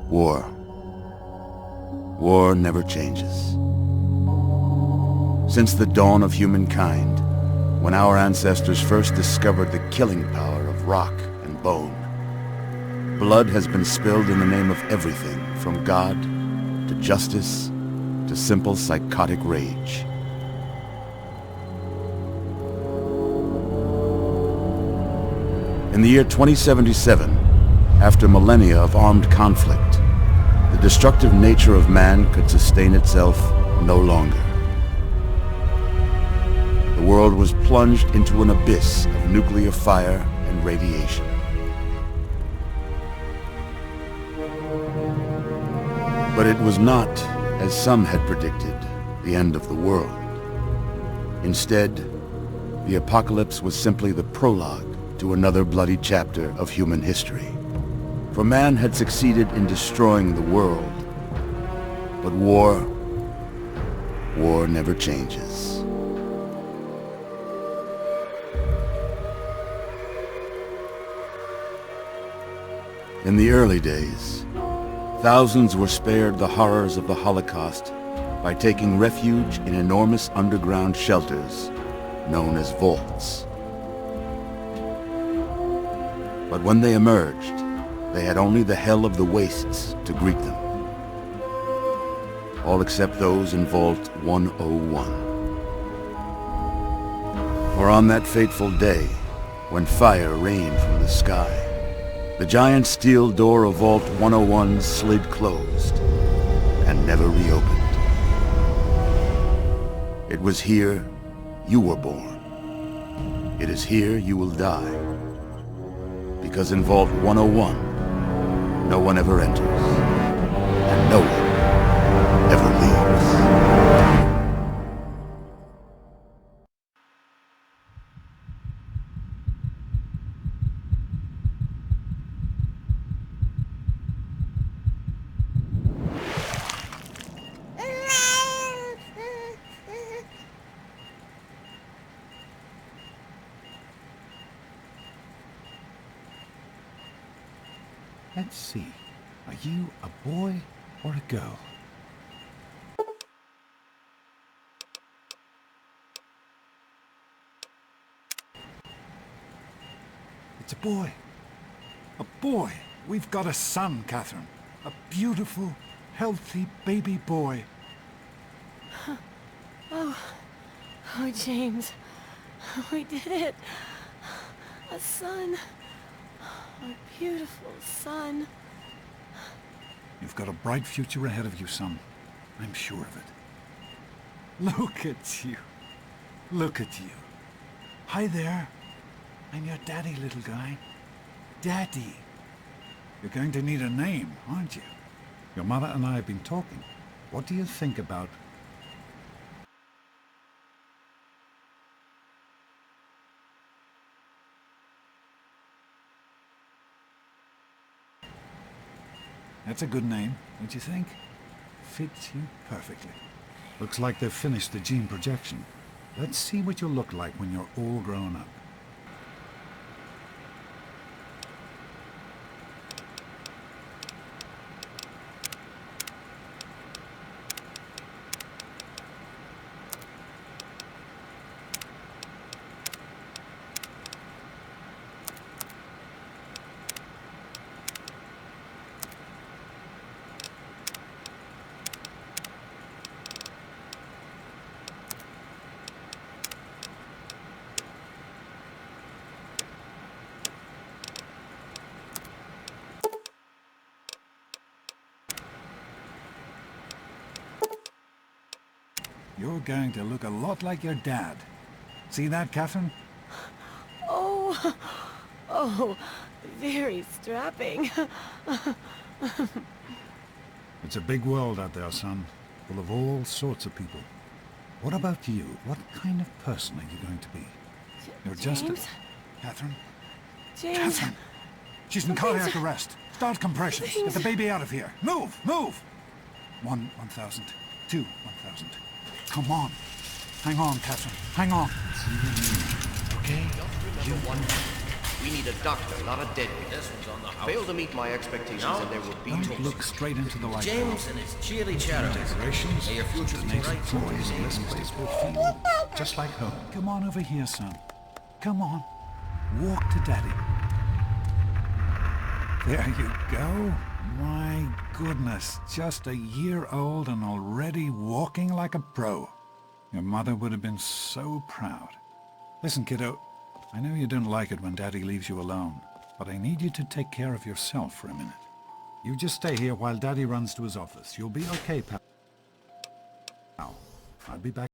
War. War never changes. Since the dawn of humankind, when our ancestors first discovered the killing power of rock and bone, blood has been spilled in the name of everything from God to justice to simple psychotic rage. In the year 2077, after millennia of armed conflict, the destructive nature of man could sustain itself no longer. The world was plunged into an abyss of nuclear fire and radiation. But it was not, as some had predicted, the end of the world. Instead, the apocalypse was simply the prologue to another bloody chapter of human history. For man had succeeded in destroying the world, but war never changes. In the early days, thousands were spared the horrors of the Holocaust by taking refuge in enormous underground shelters known as vaults. But when they emerged, they had only the hell of the wastes to greet them. All except those in Vault 101. For on that fateful day, when fire rained from the sky, the giant steel door of Vault 101 slid closed and never reopened. It was here you were born. It is here you will die. Because in Vault 101, no one ever enters, and no one ever leaves. Let's see. Are you a boy or a girl? It's a boy. A boy. We've got a son, Catherine. A beautiful, healthy baby boy. Oh, James. We did it. A son. A beautiful son. You've got a bright future ahead of you, son. I'm sure of it. Look at you. Look at you. Hi there. I'm your daddy, little guy. Daddy. You're going to need a name, aren't you? Your mother and I have been talking. What do you think about... That's a good name, don't you think? Fits you perfectly. Looks like they've finished the gene projection. Let's see what you'll look like when you're all grown up. You're going to look a lot like your dad. See that, Catherine? Oh, very strapping. It's a big world out there, son, full of all sorts of people. What about you? What kind of person are you going to be? You're just James? Catherine? James. Catherine! She's in cardiac arrest. Start compressions. Get the baby out of here. Move! Move! 1,000. 2, 1,000. Come on. Hang on, Catherine. Hang on. Okay? You We need a doctor, not a deadbeat. This one's on the house. Fail to meet my expectations and there will be Don't toast. look straight into the light. James and his cheerly charity. Decorations. May your future Just be makes bright. it so easy. This place will feel just like home. Come on over here, son. Come on. Walk to Daddy. There you go. My goodness, just a year old and already walking like a pro. Your mother would have been so proud. Listen, kiddo, I know you don't like it when Daddy leaves you alone, but I need you to take care of yourself for a minute. You just stay here while Daddy runs to his office. You'll be okay, pal. I'll be back.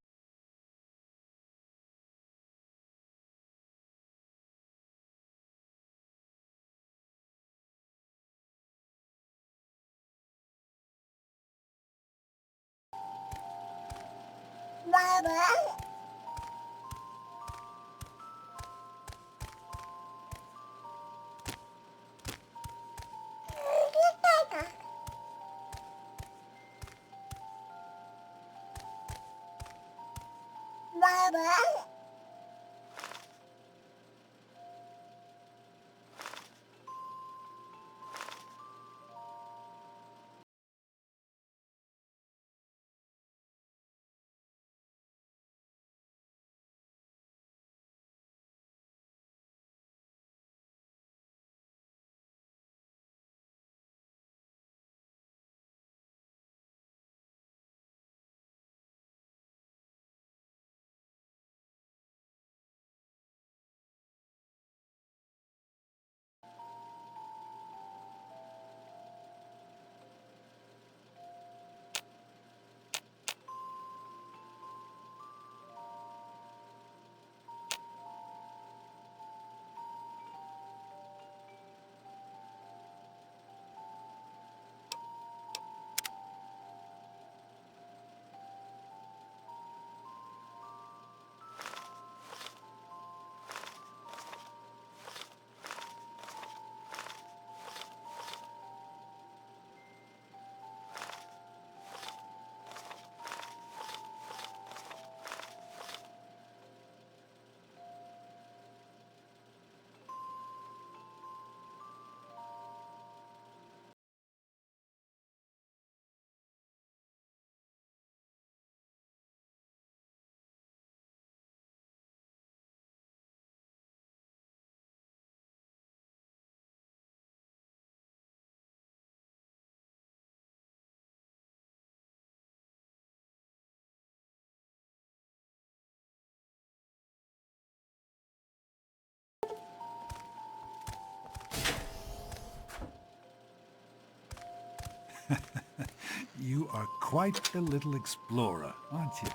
You are quite the little explorer, aren't you?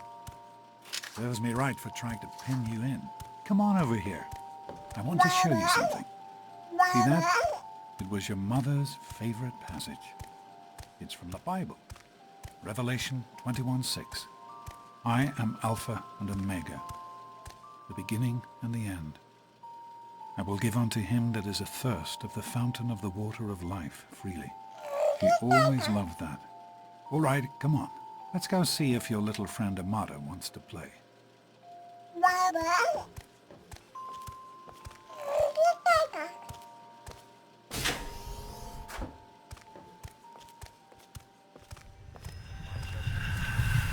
Serves me right for trying to pin you in. Come on over here. I want to show you something. See that? It was your mother's favorite passage. It's from the Bible. Revelation 21:6. I am Alpha and Omega, the beginning and the end. I will give unto him that is athirst of the fountain of the water of life freely. He always loved that. All right, come on. Let's go see if your little friend Amada wants to play.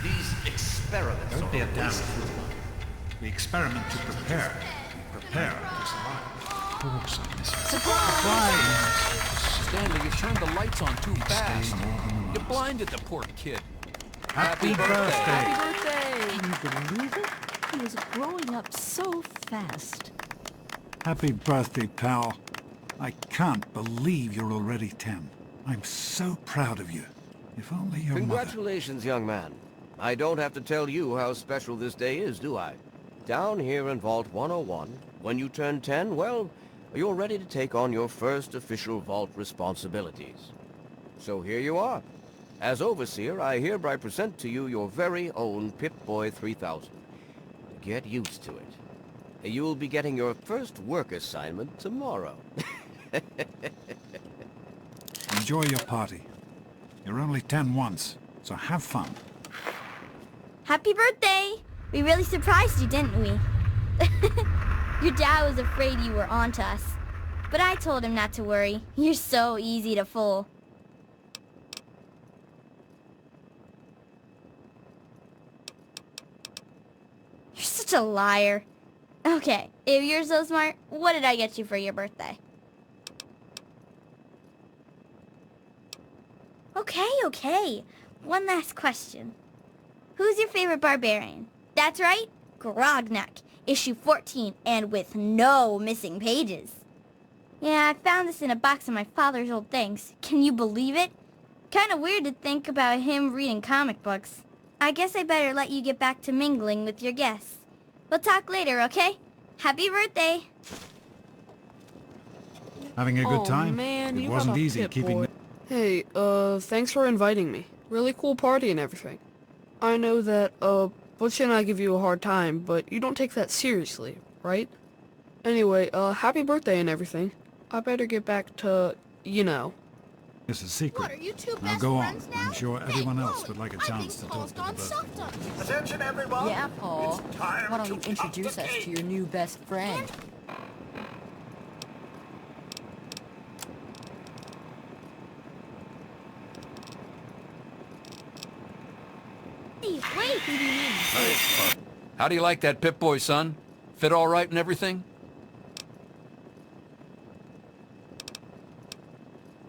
These experiments Don't be a are damn waste. fool. We experiment to prepare. We prepare to survive. Course I miss it. Surprise! Stanley, you turned the lights on too fast. Stay more than You once. blinded the poor kid. Happy birthday! Happy birthday! Can you believe it? He was growing up so fast. Happy birthday, pal. I can't believe you're already 10. I'm so proud of you. If only your mother... Congratulations, young man. I don't have to tell you how special this day is, do I? Down here in Vault 101, when you turn 10, well, you're ready to take on your first official Vault responsibilities. So here you are. As Overseer, I hereby present to you your very own Pip-Boy 3000. Get used to it. You'll be getting your first work assignment tomorrow. Enjoy your party. You're only 10 once, so have fun. Happy birthday! We really surprised you, didn't we? Your dad was afraid you were onto us. but I told him not to worry. You're so easy to fool. You're such a liar. Okay, if you're so smart, what did I get you for your birthday? Okay. One last question. Who's your favorite barbarian? That's right, Grognak, issue 14, and with no missing pages. Yeah, I found this in a box of my father's old things. Can you believe it? Kinda weird to think about him reading comic books. I guess I better let you get back to mingling with your guests. We'll talk later, okay? Happy birthday! Having a good Oh, time? man, It you wasn't got a easy Pip keeping... Boy. Hey, thanks for inviting me. Really cool party and everything. I know that, Butch and I give you a hard time, but you don't take that seriously, right? Anyway, happy birthday and everything. I better get back to, you know. It's a secret. What, are you two Now best go on. friends now? I'm sure Hey, everyone else Wally, would like a I chance to think talk Paul's to the gone birthday. soft on you. Attention, everyone! Yeah, Paul. It's time Why don't you to introduce cut us the to cake. your new best friend? Wait! How do you like that Pip-Boy, son? Fit all right and everything?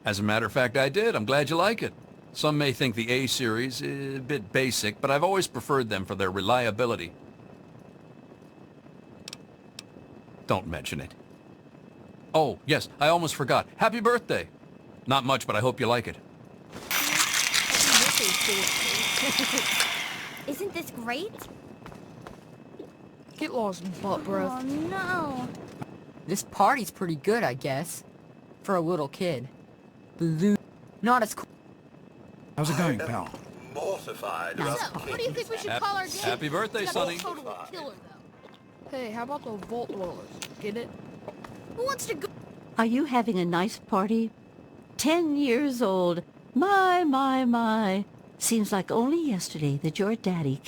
As a matter of fact, I did. I'm glad you like it. Some may think the A series is a bit basic, but I've always preferred them for their reliability. Don't mention it. Oh, yes, I almost forgot. Happy birthday! Not much, but I hope you like it. Isn't this great? Get lost, butt breath. Oh no. This party's pretty good, I guess. For a little kid. Blue. Not as cool. How's it going, pal? Mortified So, about what do you think we should call our game? Happy birthday, It's Sonny. Totally killer, though. Hey, how about the Vault Dwellers? Get it? Who wants to go? Are you having a nice party? 10 years old. My. Seems like only yesterday that your daddy...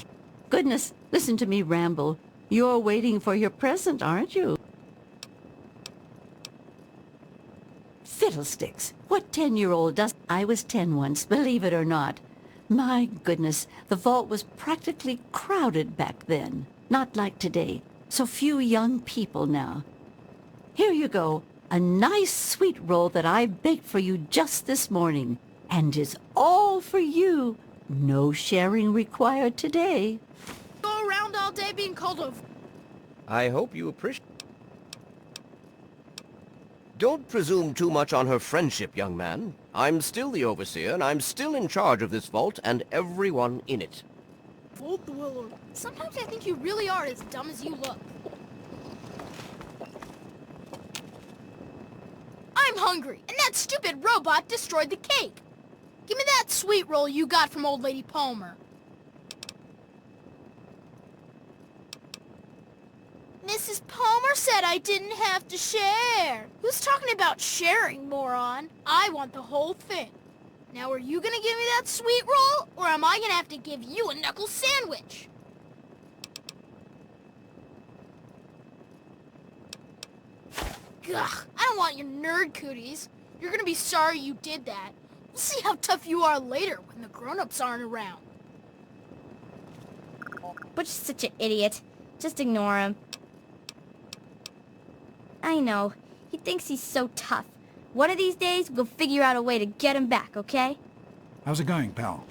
Goodness, listen to me ramble. You're waiting for your present, aren't you? Fiddlesticks. What 10-year-old does... I was 10 once, believe it or not. My goodness, the vault was practically crowded back then. Not like today. So few young people now. Here you go. A nice sweet roll that I baked for you just this morning. And is all for you. No sharing required today. Go around all day being called a... I hope you appreciate... Don't presume too much on her friendship, young man. I'm still the overseer, and I'm still in charge of this vault and everyone in it. Vault Dweller. Sometimes I think you really are as dumb as you look. I'm hungry, and that stupid robot destroyed the cake. Give me that sweet roll you got from old lady Palmer. Mrs. Palmer said I didn't have to share. Who's talking about sharing, moron? I want the whole thing. Now are you gonna give me that sweet roll, or am I gonna have to give you a knuckle sandwich? Ugh, I don't want your nerd cooties. You're gonna be sorry you did that. We'll see how tough you are later when the grown-ups aren't around. Butch is such an idiot. Just ignore him. I know. He thinks he's so tough. One of these days, we'll figure out a way to get him back, okay? How's it going, pal?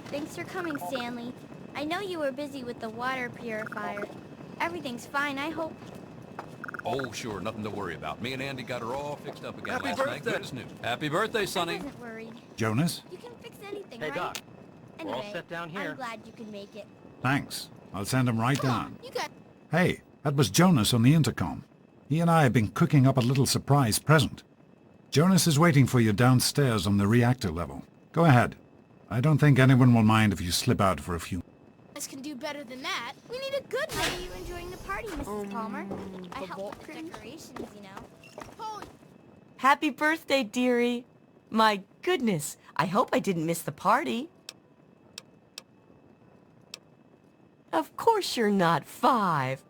Thanks for coming, Stanley. I know you were busy with the water purifier. Everything's fine, I hope. Oh, sure, nothing to worry about. Me and Andy got her all fixed up again Happy last night. birthday. Good as new. Happy birthday, I Sonny. wasn't worried. Jonas? You can fix anything, Hey, right? Doc. We're all Anyway, set down here. I'm glad you can make it. Thanks. I'll send him right Come down. on, you got... Hey, that was Jonas on the intercom. He and I have been cooking up a little surprise present. Jonas is waiting for you downstairs on the reactor level. Go ahead. I don't think anyone will mind if you slip out for a few... guys can do better than that. We need a good How one. are you enjoying the party, Mrs. Palmer? I the helped vault with the cringe? decorations, you know. Oh, Happy birthday, dearie. My goodness, I hope I didn't miss the party. Of course you're not 5.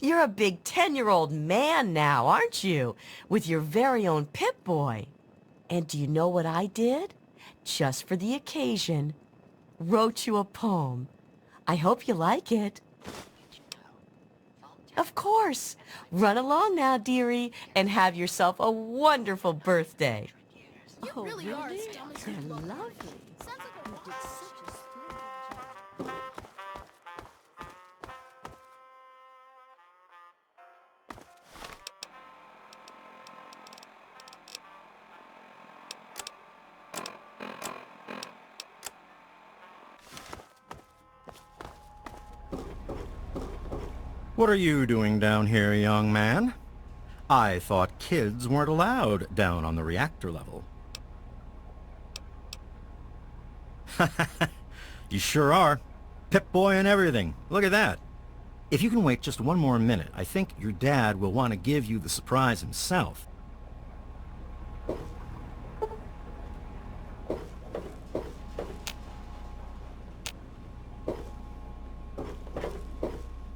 You're a big 10-year-old man now, aren't you? With your very own Pip-Boy. And do you know what I did? Just for the occasion. Wrote you a poem. I hope you like it. Of course. Run along now, dearie, and have yourself a wonderful birthday. You really are as dumb as you They're look. lovely. Sounds like a You did such a splendid job. What are you doing down here, young man? I thought kids weren't allowed down on the reactor level. You sure are. Pip-Boy and everything. Look at that. If you can wait just one more minute, I think your dad will want to give you the surprise himself.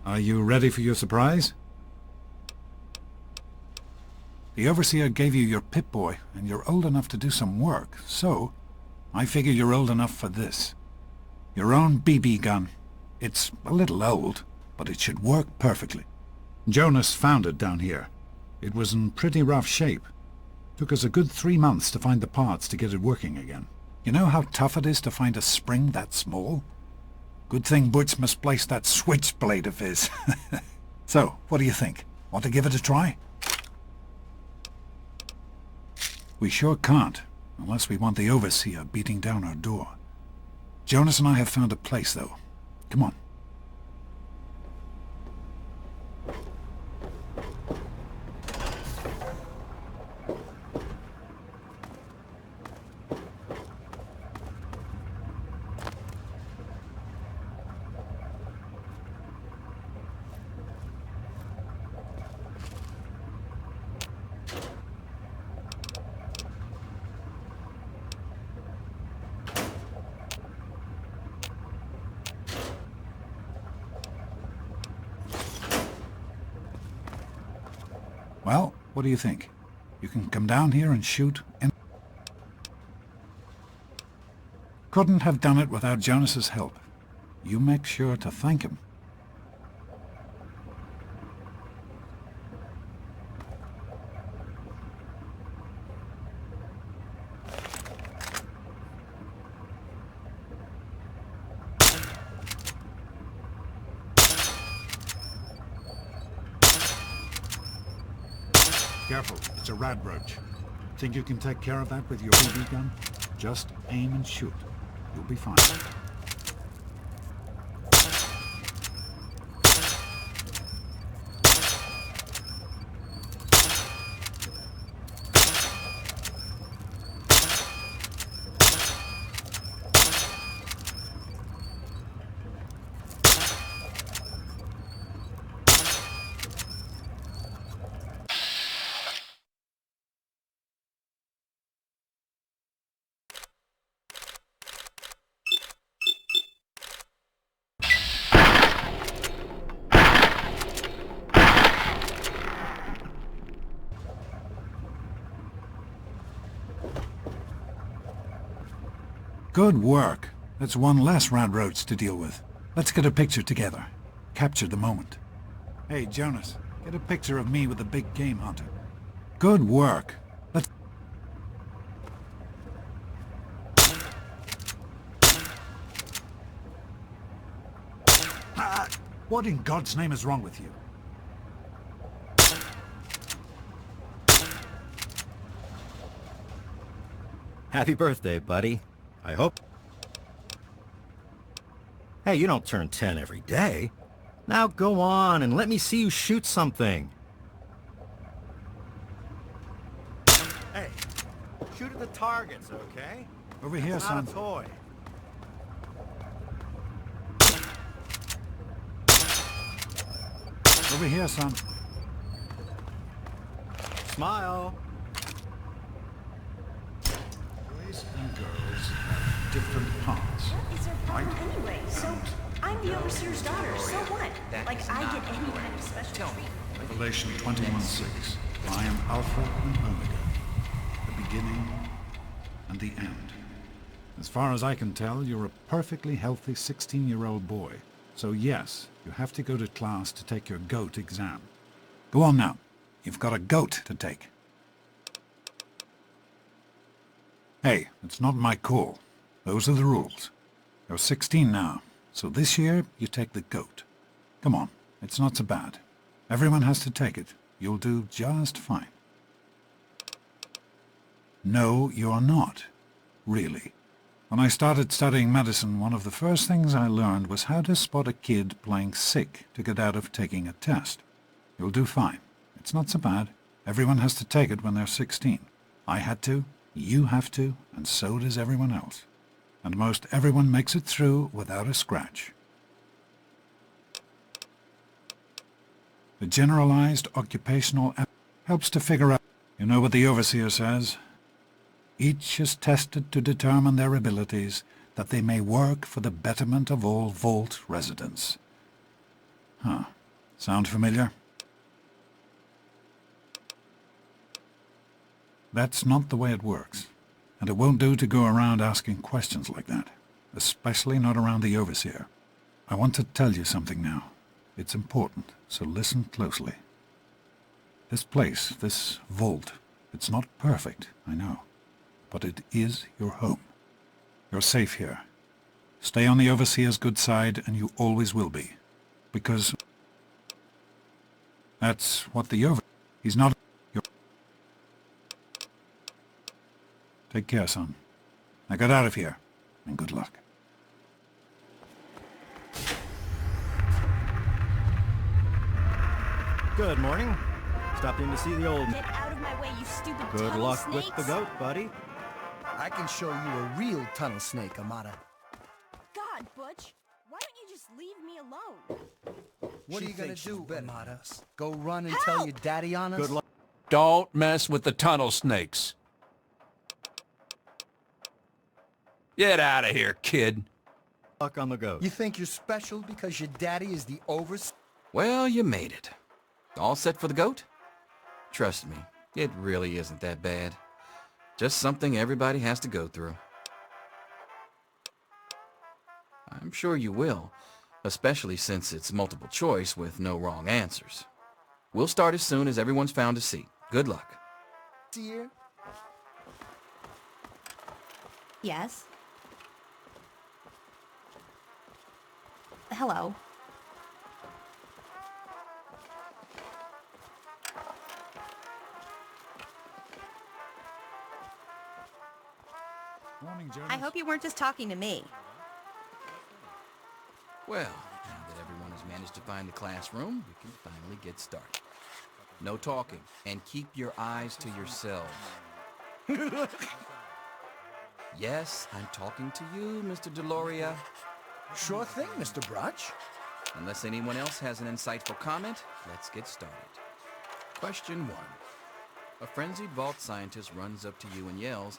Are you ready for your surprise? The Overseer gave you your Pip-Boy, and you're old enough to do some work, so I figure you're old enough for this. Your own BB gun. It's a little old, but it should work perfectly. Jonas found it down here. It was in pretty rough shape. Took us a good 3 months to find the parts to get it working again. You know how tough it is to find a spring that small? Good thing Butch misplaced that switchblade of his. So, what do you think? Want to give it a try? We sure can't, unless we want the Overseer beating down our door. Jonas and I have found a place, though. Come on. Well, what do you think? You can come down here and shoot and... Couldn't have done it without Jonas's help. You make sure to thank him. Careful, it's a rad roach. Think you can take care of that with your BB gun? Just aim and shoot. You'll be fine. Good work. That's one less rad roach to deal with. Let's get a picture together. Capture the moment. Hey, Jonas, get a picture of me with the big game hunter. Good work. Let's... What in God's name is wrong with you? Happy birthday, buddy. I hope... Hey, you don't turn 10 every day. Now go on and let me see you shoot something. Hey, shoot at the targets, okay? Over here, It's son. not a toy. Over here, son. Smile. Boys and girls have different parts. What is your problem anyway? So, I'm the overseer's daughter, so what? Like, I get any kind of special treatment. Revelation 21:6. I am Alpha and Omega, the beginning and the end. As far as I can tell, you're a perfectly healthy 16-year-old boy. So yes, you have to go to class to take your GOAT exam. Go on now. You've got a GOAT to take. Hey, it's not my call. Those are the rules. You're 16 now, so this year you take the GOAT. Come on, it's not so bad. Everyone has to take it. You'll do just fine. No, you're not. Really. When I started studying medicine, one of the first things I learned was how to spot a kid playing sick to get out of taking a test. You'll do fine. It's not so bad. Everyone has to take it when they're 16. I had to, you have to, and so does everyone else. And most everyone makes it through without a scratch. The generalized occupational helps to figure out. You know what the overseer says? Each is tested to determine their abilities, that they may work for the betterment of all Vault residents. Huh. Sound familiar? That's not the way it works, and it won't do to go around asking questions like that, especially not around the overseer. I want to tell you something now. It's important, so listen closely. This place, this Vault, it's not perfect, I know. But it is your home. You're safe here. Stay on the Overseer's good side, and you always will be. Because that's what the he's not your... Take care, son. Now get out of here, and good luck. Good morning. Stopped in to see the old... Get out of my way, you stupid Good tunnel luck snakes. with the goat, buddy. I can show you a real tunnel snake, Amata. God, Butch, why don't you just leave me alone? What are you gonna do, Amata? Go run and tell your daddy on us? Good luck. Don't mess with the tunnel snakes. Get out of here, kid. Luck on the goat. You think you're special because your daddy is the overseer? Well, you made it. All set for the goat? Trust me, it really isn't that bad. Just something everybody has to go through. I'm sure you will, especially since it's multiple choice with no wrong answers. We'll start as soon as everyone's found a seat. Good luck. Dear? Yes? Hello. Morning, Jonas. I hope you weren't just talking to me. Well, now that everyone has managed to find the classroom, we can finally get started. No talking, and keep your eyes to yourselves. Yes, I'm talking to you, Mr. Deloria. Sure thing, Mr. Brotch. Unless anyone else has an insightful comment, let's get started. Question 1. A frenzied vault scientist runs up to you and yells,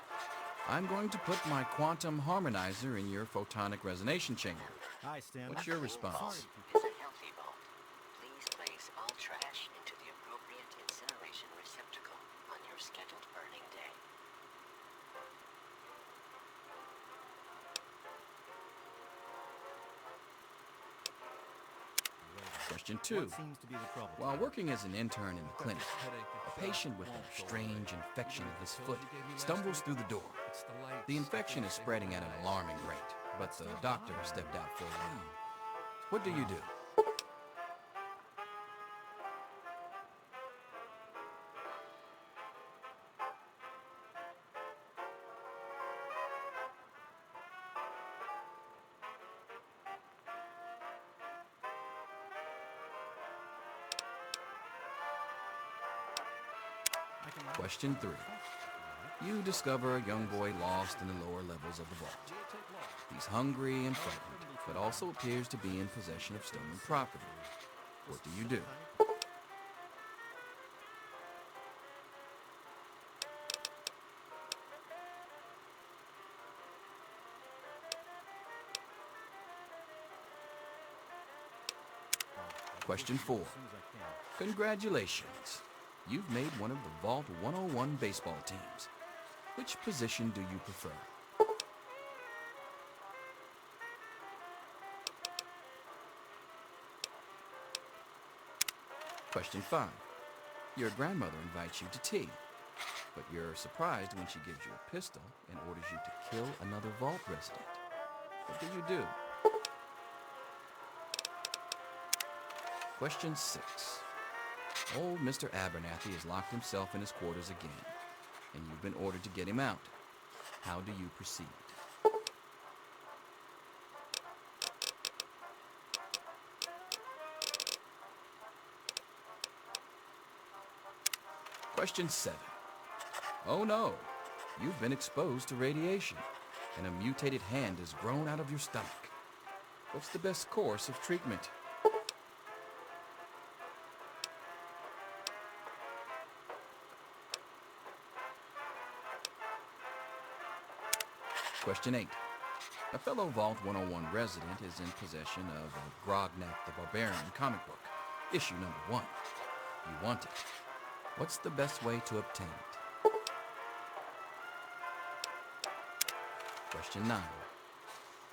"I'm going to put my quantum harmonizer in your photonic resonation chamber." Hi, Stan. What's your response? It's a healthy vault. Please place all trash into the appropriate incineration receptacle on your scheduled burning day. Question 2. While working as an intern in the clinic, a patient with a strange infection of his foot stumbles through the door. The infection is spreading at an alarming rate, but the doctor stepped out for a while. What do you do? Question 3. You discover a young boy lost in the lower levels of the vault. He's hungry and frightened, but also appears to be in possession of stolen property. What do you do? Question 4. Congratulations. You've made one of the Vault 101 baseball teams. Which position do you prefer? Question 5. Your grandmother invites you to tea, but you're surprised when she gives you a pistol and orders you to kill another Vault resident. What do you do? Question 6. Old Mr. Abernathy has locked himself in his quarters again, and you've been ordered to get him out. How do you proceed? Question 7. Oh no, you've been exposed to radiation, and a mutated hand has grown out of your stomach. What's the best course of treatment? Question 8. A fellow Vault 101 resident is in possession of a Grognak the Barbarian comic book, issue number 1. You want it. What's the best way to obtain it? Question 9.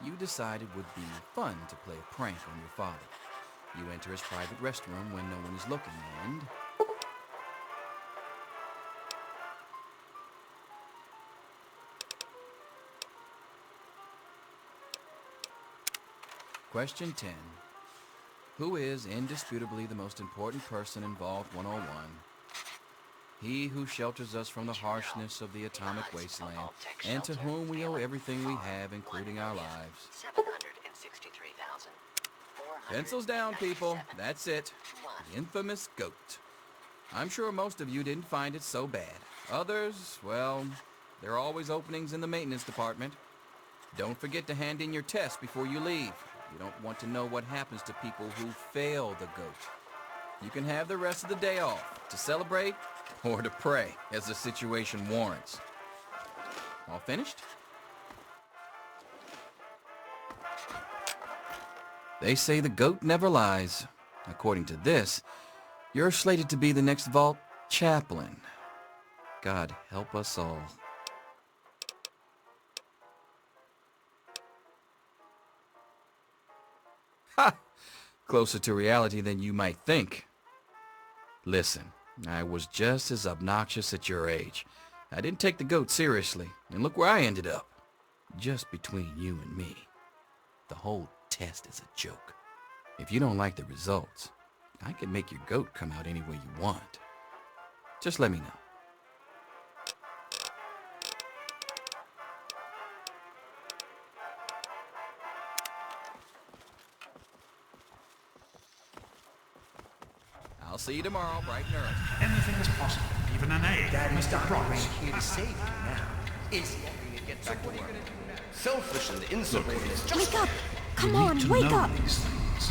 You decide it would be fun to play a prank on your father. You enter his private restroom when no one is looking and... Question 10. Who is indisputably the most important person in Vault 101? He who shelters us from the harshness of the atomic wasteland, and to whom we owe everything we have, including our lives. Pencils down, people. That's it. The infamous goat. I'm sure most of you didn't find it so bad. Others, well, there are always openings in the maintenance department. Don't forget to hand in your test before you leave. You don't want to know what happens to people who fail the goat. You can have the rest of the day off to celebrate or to pray as the situation warrants. All finished? They say the goat never lies. According to this, you're slated to be the next Vault chaplain. God help us all. Ha! Closer to reality than you might think. Listen, I was just as obnoxious at your age. I didn't take the goat seriously, and look where I ended up. Just between you and me, the whole test is a joke. If you don't like the results, I can make your goat come out any way you want. Just let me know. I'll see you tomorrow, bright and early. Anything is possible, even an egg. Mr. Bronx here to save you now. Is he? Get back to work. Selfish and insolent. Wake up! Come You on, need to wake know up! these things.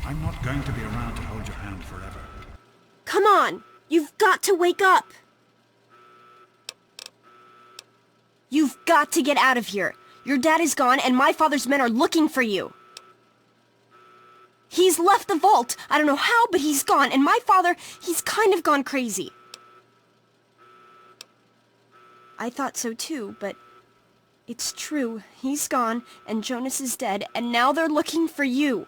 I'm not going to be around to hold your hand forever. Come on! You've got to wake up! You've got to get out of here. Your dad is gone and my father's men are looking for you. He's left the vault. I don't know how, but he's gone. And my father, he's kind of gone crazy. I thought so too, but it's true. He's gone, and Jonas is dead, and now they're looking for you.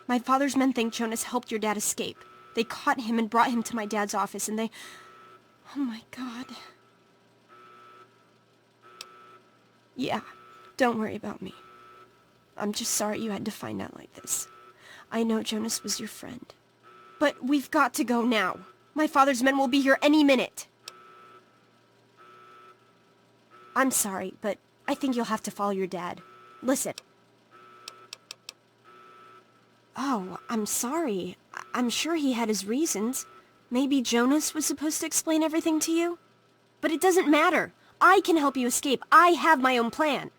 My father's men think Jonas helped your dad escape. They caught him and brought him to my dad's office, and they... Oh my God. Yeah, don't worry about me. I'm just sorry you had to find out like this. I know Jonas was your friend. But we've got to go now. My father's men will be here any minute. I'm sorry, but I think you'll have to follow your dad. Listen. Oh, I'm sorry. I'm sure he had his reasons. Maybe Jonas was supposed to explain everything to you? But it doesn't matter. I can help you escape. I have my own plan.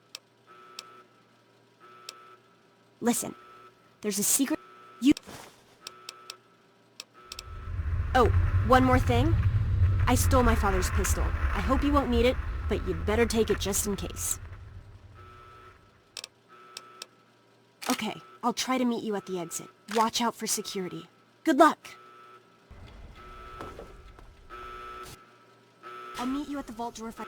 Listen, there's a secret... Oh, one more thing. I stole my father's pistol. I hope you won't need it, but you'd better take it just in case. Okay, I'll try to meet you at the exit. Watch out for security. Good luck! I'll meet you at the vault door if I...